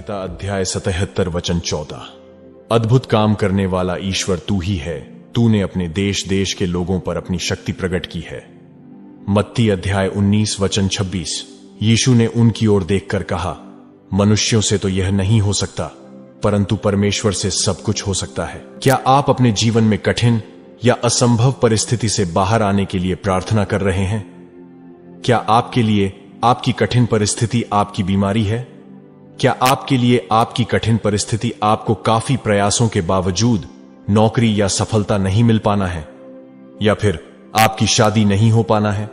संहिता अध्याय 77 वचन 14। अद्भुत काम करने वाला ईश्वर तू ही है, तूने अपने देश देश के लोगों पर अपनी शक्ति प्रकट की है। मत्ती अध्याय 19 वचन 26। यीशु ने उनकी ओर देखकर कहा, मनुष्यों से तो यह नहीं हो सकता, परंतु परमेश्वर से सब कुछ हो सकता है। क्या आप अपने जीवन में कठिन या असंभव परिस्थिति से बाहर आने के लिए प्रार्थना कर रहे हैं? क्या आपके लिए आपकी कठिन परिस्थिति आपकी बीमारी है? क्या आपके लिए आपकी कठिन परिस्थिति आपको काफी प्रयासों के बावजूद नौकरी या सफलता नहीं मिल पाना है? या फिर आपकी शादी नहीं हो पाना है?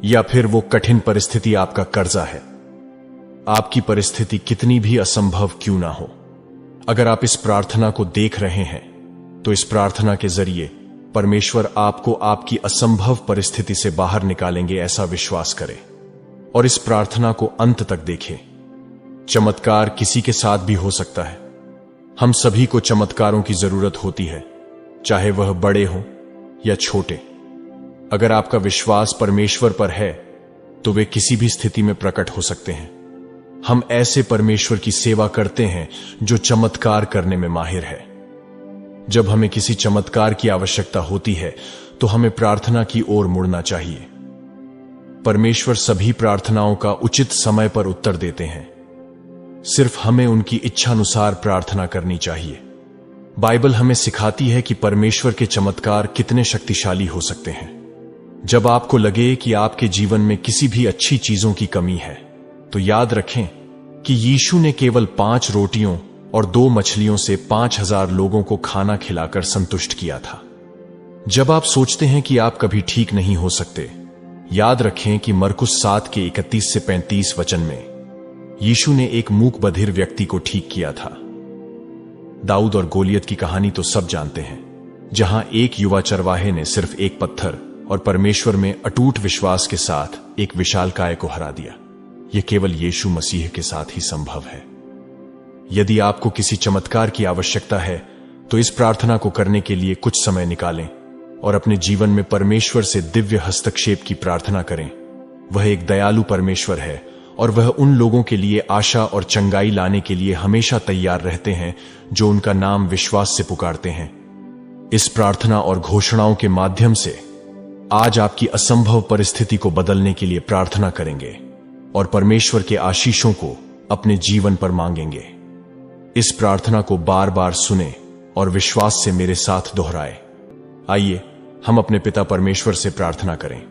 या फिर वो कठिन परिस्थिति आपका कर्जा है? आपकी परिस्थिति कितनी भी असंभव क्यों ना हो, अगर आप इस प्रार्थना को देख रहे हैं तो इस प्रार्थना के जरिए परमेश्वर आपको आपकी असंभव परिस्थिति से बाहर निकालेंगे, ऐसा विश्वास करें और इस प्रार्थना को अंत तक देखें। चमत्कार किसी के साथ भी हो सकता है। हम सभी को चमत्कारों की जरूरत होती है, चाहे वह बड़े हो या छोटे। अगर आपका विश्वास परमेश्वर पर है तो वे किसी भी स्थिति में प्रकट हो सकते हैं। हम ऐसे परमेश्वर की सेवा करते हैं जो चमत्कार करने में माहिर है। जब हमें किसी चमत्कार की आवश्यकता होती है तो हमें प्रार्थना की ओर मुड़ना चाहिए। परमेश्वर सभी प्रार्थनाओं का उचित समय पर उत्तर देते हैं, सिर्फ हमें उनकी इच्छानुसार प्रार्थना करनी चाहिए। बाइबल हमें सिखाती है कि परमेश्वर के चमत्कार कितने शक्तिशाली हो सकते हैं। जब आपको लगे कि आपके जीवन में किसी भी अच्छी चीजों की कमी है, तो याद रखें कि यीशु ने केवल 5 रोटियों और 2 मछलियों से 5000 लोगों को खाना खिलाकर संतुष्ट किया था। जब आप सोचते हैं कि आप कभी ठीक नहीं हो सकते, याद रखें कि मरकुस 7 के 31 से 35 वचन में यीशु ने एक मूक बधिर व्यक्ति को ठीक किया था। दाऊद और गोलियत की कहानी तो सब जानते हैं, जहां एक युवा चरवाहे ने सिर्फ एक पत्थर और परमेश्वर में अटूट विश्वास के साथ एक विशालकाय को हरा दिया। यह केवल यीशु मसीह के साथ ही संभव है। यदि आपको किसी चमत्कार की आवश्यकता है तो इस प्रार्थना को करने के लिए कुछ समय निकालें और अपने जीवन में परमेश्वर से दिव्य हस्तक्षेप की प्रार्थना करें। वह एक दयालु परमेश्वर है और वह उन लोगों के लिए आशा और चंगाई लाने के लिए हमेशा तैयार रहते हैं जो उनका नाम विश्वास से पुकारते हैं। इस प्रार्थना और घोषणाओं के माध्यम से आज आपकी असंभव परिस्थिति को बदलने के लिए प्रार्थना करेंगे और परमेश्वर के आशीषों को अपने जीवन पर मांगेंगे। इस प्रार्थना को बार बार सुने और विश्वास से मेरे साथ दोहराए। आइए हम अपने पिता परमेश्वर से प्रार्थना करें।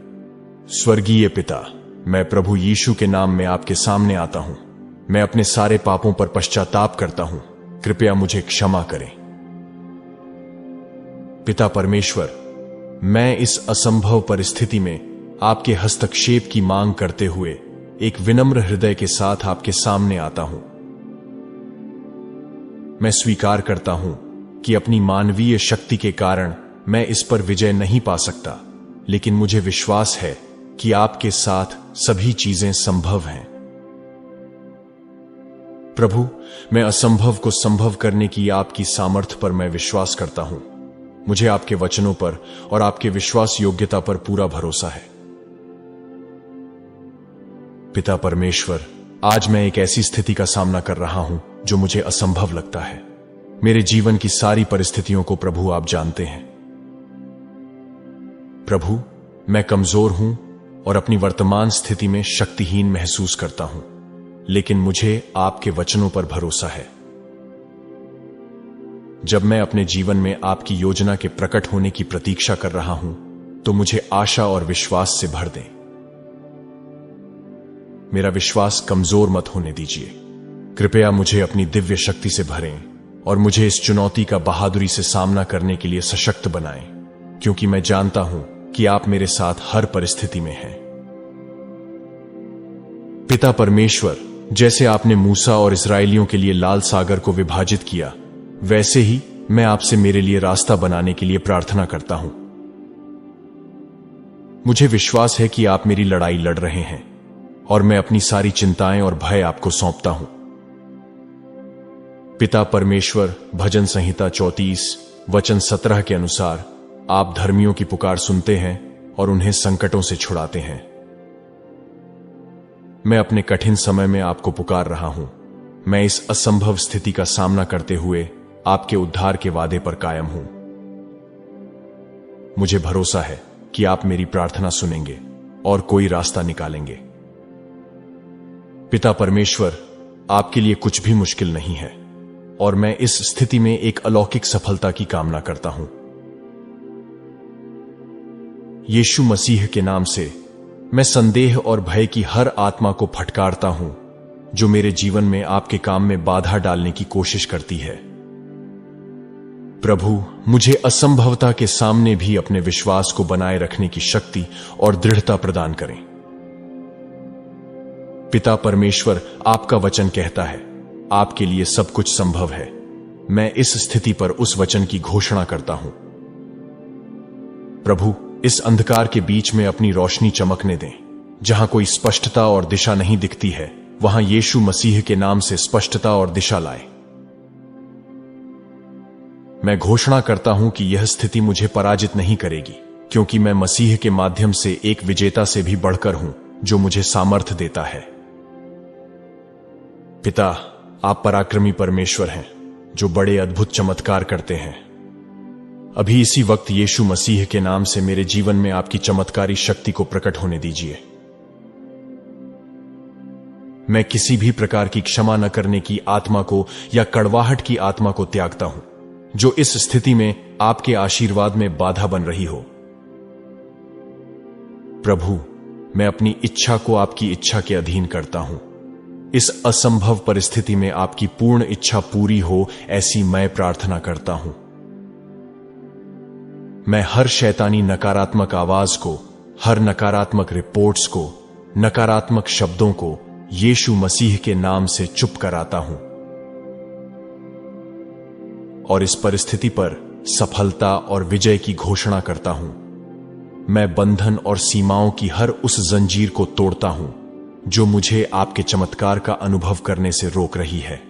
स्वर्गीय पिता, मैं प्रभु यीशु के नाम में आपके सामने आता हूं। मैं अपने सारे पापों पर पश्चाताप करता हूं, कृपया मुझे क्षमा करें। पिता परमेश्वर, मैं इस असंभव परिस्थिति में आपके हस्तक्षेप की मांग करते हुए एक विनम्र हृदय के साथ आपके सामने आता हूं। मैं स्वीकार करता हूं कि अपनी मानवीय शक्ति के कारण मैं इस पर विजय नहीं पा सकता, लेकिन मुझे विश्वास है कि आपके साथ सभी चीजें संभव हैं। प्रभु, मैं असंभव को संभव करने की आपकी सामर्थ्य पर मैं विश्वास करता हूं। मुझे आपके वचनों पर और आपके विश्वास योग्यता पर पूरा भरोसा है। पिता परमेश्वर, आज मैं एक ऐसी स्थिति का सामना कर रहा हूं जो मुझे असंभव लगता है। मेरे जीवन की सारी परिस्थितियों को प्रभु आप जानते हैं। प्रभु, मैं कमजोर हूं और अपनी वर्तमान स्थिति में शक्तिहीन महसूस करता हूं, लेकिन मुझे आपके वचनों पर भरोसा है। जब मैं अपने जीवन में आपकी योजना के प्रकट होने की प्रतीक्षा कर रहा हूं, तो मुझे आशा और विश्वास से भर दें। मेरा विश्वास कमजोर मत होने दीजिए। कृपया मुझे अपनी दिव्य शक्ति से भरें और मुझे इस चुनौती का बहादुरी से सामना करने के लिए सशक्त बनाएं, क्योंकि मैं जानता हूं कि आप मेरे साथ हर परिस्थिति में हैं। पिता परमेश्वर, जैसे आपने मूसा और इस्राएलियों के लिए लाल सागर को विभाजित किया, वैसे ही मैं आपसे मेरे लिए रास्ता बनाने के लिए प्रार्थना करता हूं। मुझे विश्वास है कि आप मेरी लड़ाई लड़ रहे हैं और मैं अपनी सारी चिंताएं और भय आपको सौंपता हूं। पिता परमेश्वर, भजन संहिता 34 वचन 17 के अनुसार आप धर्मियों की पुकार सुनते हैं और उन्हें संकटों से छुड़ाते हैं। मैं अपने कठिन समय में आपको पुकार रहा हूं। मैं इस असंभव स्थिति का सामना करते हुए आपके उद्धार के वादे पर कायम हूं। मुझे भरोसा है कि आप मेरी प्रार्थना सुनेंगे और कोई रास्ता निकालेंगे। पिता परमेश्वर, आपके लिए कुछ भी मुश्किल नहीं है और मैं इस स्थिति में एक अलौकिक सफलता की कामना करता हूं। यीशु मसीह के नाम से मैं संदेह और भय की हर आत्मा को फटकारता हूं जो मेरे जीवन में आपके काम में बाधा डालने की कोशिश करती है। प्रभु, मुझे असंभवता के सामने भी अपने विश्वास को बनाए रखने की शक्ति और दृढ़ता प्रदान करें। पिता परमेश्वर, आपका वचन कहता है, आपके लिए सब कुछ संभव है। मैं इस स्थिति पर उस वचन की घोषणा करता हूं। प्रभु, इस अंधकार के बीच में अपनी रोशनी चमकने दें। जहां कोई स्पष्टता और दिशा नहीं दिखती है, वहां यीशु मसीह के नाम से स्पष्टता और दिशा लाएं। मैं घोषणा करता हूं कि यह स्थिति मुझे पराजित नहीं करेगी, क्योंकि मैं मसीह के माध्यम से एक विजेता से भी बढ़कर हूं जो मुझे सामर्थ्य देता है। पिता, आप पराक्रमी परमेश्वर हैं जो बड़े अद्भुत चमत्कार करते हैं। अभी इसी वक्त यीशु मसीह के नाम से मेरे जीवन में आपकी चमत्कारी शक्ति को प्रकट होने दीजिए। मैं किसी भी प्रकार की क्षमा न करने की आत्मा को या कड़वाहट की आत्मा को त्यागता हूं जो इस स्थिति में आपके आशीर्वाद में बाधा बन रही हो। प्रभु, मैं अपनी इच्छा को आपकी इच्छा के अधीन करता हूं। इस असंभव परिस्थिति में आपकी पूर्ण इच्छा पूरी हो, ऐसी मैं प्रार्थना करता हूं। मैं हर शैतानी नकारात्मक आवाज को, हर नकारात्मक रिपोर्ट्स को, नकारात्मक शब्दों को यीशु मसीह के नाम से चुप कराता हूं और इस परिस्थिति पर सफलता और विजय की घोषणा करता हूं। मैं बंधन और सीमाओं की हर उस जंजीर को तोड़ता हूं जो मुझे आपके चमत्कार का अनुभव करने से रोक रही है।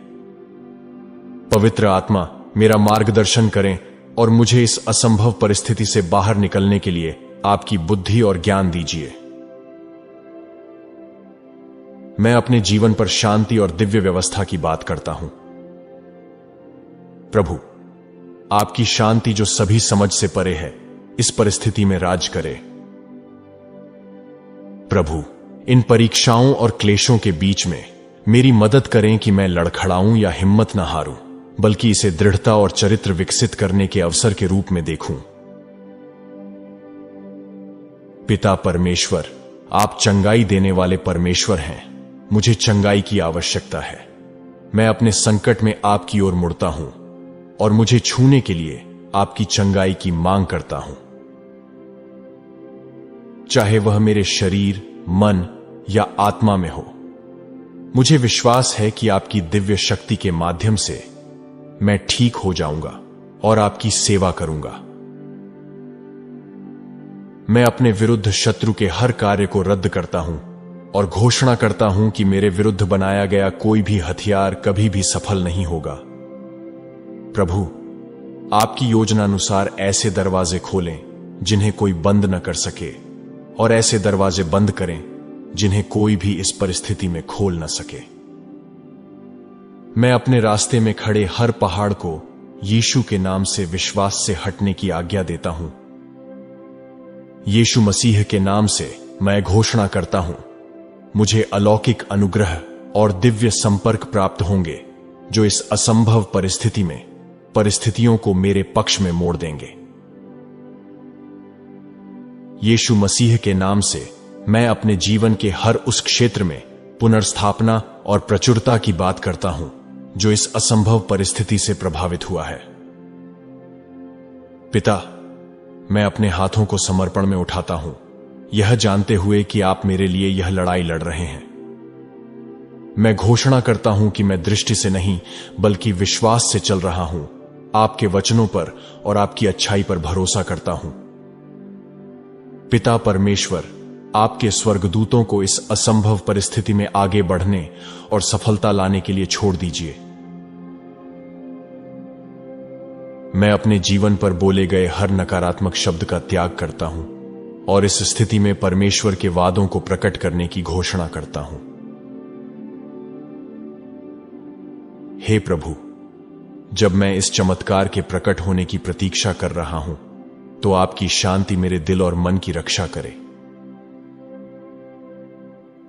पवित्र आत्मा, मेरा मार्गदर्शन करें और मुझे इस असंभव परिस्थिति से बाहर निकलने के लिए आपकी बुद्धि और ज्ञान दीजिए। मैं अपने जीवन पर शांति और दिव्य व्यवस्था की बात करता हूं। प्रभु, आपकी शांति जो सभी समझ से परे है, इस परिस्थिति में राज करे। प्रभु, इन परीक्षाओं और क्लेशों के बीच में मेरी मदद करें कि मैं लड़खड़ाऊं या हिम्मत न हारूं, बल्कि इसे दृढ़ता और चरित्र विकसित करने के अवसर के रूप में देखूं। पिता परमेश्वर, आप चंगाई देने वाले परमेश्वर हैं। मुझे चंगाई की आवश्यकता है। मैं अपने संकट में आपकी ओर मुड़ता हूं और मुझे छूने के लिए आपकी चंगाई की मांग करता हूं। चाहे वह मेरे शरीर, मन या आत्मा में हो, मुझे विश्वास है कि आपकी दिव्य शक्ति के माध्यम से मैं ठीक हो जाऊंगा और आपकी सेवा करूंगा। मैं अपने विरुद्ध शत्रु के हर कार्य को रद्द करता हूं और घोषणा करता हूं कि मेरे विरुद्ध बनाया गया कोई भी हथियार कभी भी सफल नहीं होगा। प्रभु, आपकी योजनानुसार ऐसे दरवाजे खोलें जिन्हें कोई बंद न कर सके और ऐसे दरवाजे बंद करें जिन्हें कोई भी इस परिस्थिति में खोल न सके। मैं अपने रास्ते में खड़े हर पहाड़ को यीशु के नाम से विश्वास से हटने की आज्ञा देता हूं। यीशु मसीह के नाम से मैं घोषणा करता हूं, मुझे अलौकिक अनुग्रह और दिव्य संपर्क प्राप्त होंगे जो इस असंभव परिस्थिति में परिस्थितियों को मेरे पक्ष में मोड़ देंगे। यीशु मसीह के नाम से मैं अपने जीवन के हर उस क्षेत्र में पुनर्स्थापना और प्रचुरता की बात करता हूं जो इस असंभव परिस्थिति से प्रभावित हुआ है। पिता, मैं अपने हाथों को समर्पण में उठाता हूं, यह जानते हुए कि आप मेरे लिए यह लड़ाई लड़ रहे हैं। मैं घोषणा करता हूं कि मैं दृष्टि से नहीं बल्कि विश्वास से चल रहा हूं, आपके वचनों पर और आपकी अच्छाई पर भरोसा करता हूं। पिता परमेश्वर, आपके स्वर्गदूतों को इस असंभव परिस्थिति में आगे बढ़ने और सफलता लाने के लिए छोड़ दीजिए। मैं अपने जीवन पर बोले गए हर नकारात्मक शब्द का त्याग करता हूं और इस स्थिति में परमेश्वर के वादों को प्रकट करने की घोषणा करता हूं। हे प्रभु, जब मैं इस चमत्कार के प्रकट होने की प्रतीक्षा कर रहा हूं, तो आपकी शांति मेरे दिल और मन की रक्षा करे।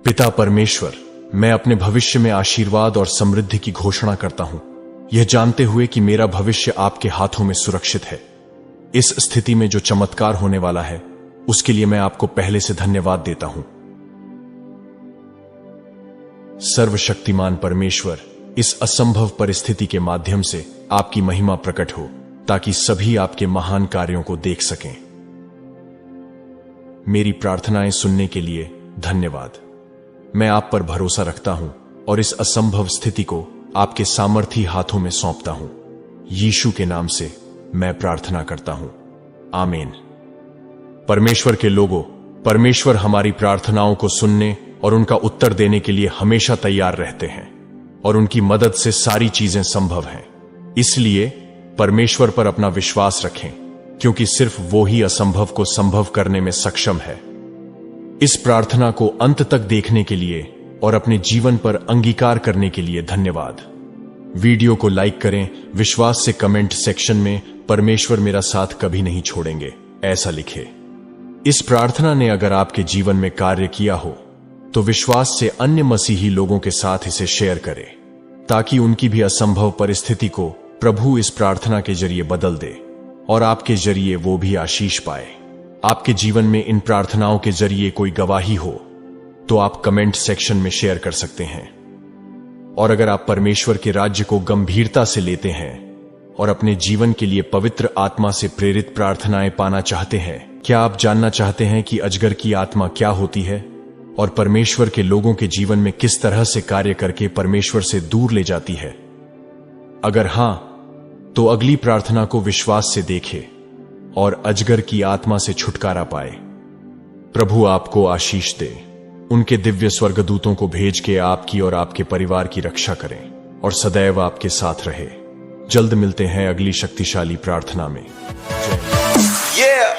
पिता परमेश्वर, मैं अपने भविष्य में आशीर्वाद और समृद्धि की घोषणा करता हूं, यह जानते हुए कि मेरा भविष्य आपके हाथों में सुरक्षित है। इस स्थिति में जो चमत्कार होने वाला है, उसके लिए मैं आपको पहले से धन्यवाद देता हूं। सर्वशक्तिमान परमेश्वर, इस असंभव परिस्थिति के माध्यम से आपकी महिमा प्रकट हो, ताकि सभी आपके महान कार्यों को देख सकें। मेरी प्रार्थनाएं सुनने के लिए धन्यवाद। मैं आप पर भरोसा रखता हूं और इस असंभव स्थिति को आपके सामर्थी हाथों में सौंपता हूं। यीशु के नाम से मैं प्रार्थना करता हूं, आमीन। परमेश्वर के लोगों, परमेश्वर हमारी प्रार्थनाओं को सुनने और उनका उत्तर देने के लिए हमेशा तैयार रहते हैं और उनकी मदद से सारी चीजें संभव हैं। इसलिए परमेश्वर पर अपना विश्वास रखें, क्योंकि सिर्फ वो ही असंभव को संभव करने में सक्षम है। इस प्रार्थना को अंत तक देखने के लिए और अपने जीवन पर अंगीकार करने के लिए धन्यवाद। वीडियो को लाइक करें, विश्वास से कमेंट सेक्शन में परमेश्वर मेरा साथ कभी नहीं छोड़ेंगे ऐसा लिखें। इस प्रार्थना ने अगर आपके जीवन में कार्य किया हो, तो विश्वास से अन्य मसीही लोगों के साथ इसे शेयर करें, ताकि उनकी भी असंभव परिस्थिति को प्रभु इस प्रार्थना के जरिए बदल दे और आपके जरिए वो भी आशीष पाए। आपके जीवन में इन प्रार्थनाओं के जरिए कोई गवाही हो, तो आप कमेंट सेक्शन में शेयर कर सकते हैं। और अगर आप परमेश्वर के राज्य को गंभीरता से लेते हैं और अपने जीवन के लिए पवित्र आत्मा से प्रेरित प्रार्थनाएं पाना चाहते हैं, क्या आप जानना चाहते हैं कि अजगर की आत्मा क्या होती है और परमेश्वर के लोगों के जीवन में किस तरह से कार्य करके परमेश्वर से दूर ले जाती है? अगर हां, तो अगली प्रार्थना को विश्वास से देखें और अजगर की आत्मा से छुटकारा पाए। प्रभु आपको आशीष दे, उनके दिव्य स्वर्गदूतों को भेज के आपकी और आपके परिवार की रक्षा करें और सदैव आपके साथ रहे। जल्द मिलते हैं अगली शक्तिशाली प्रार्थना में। जय।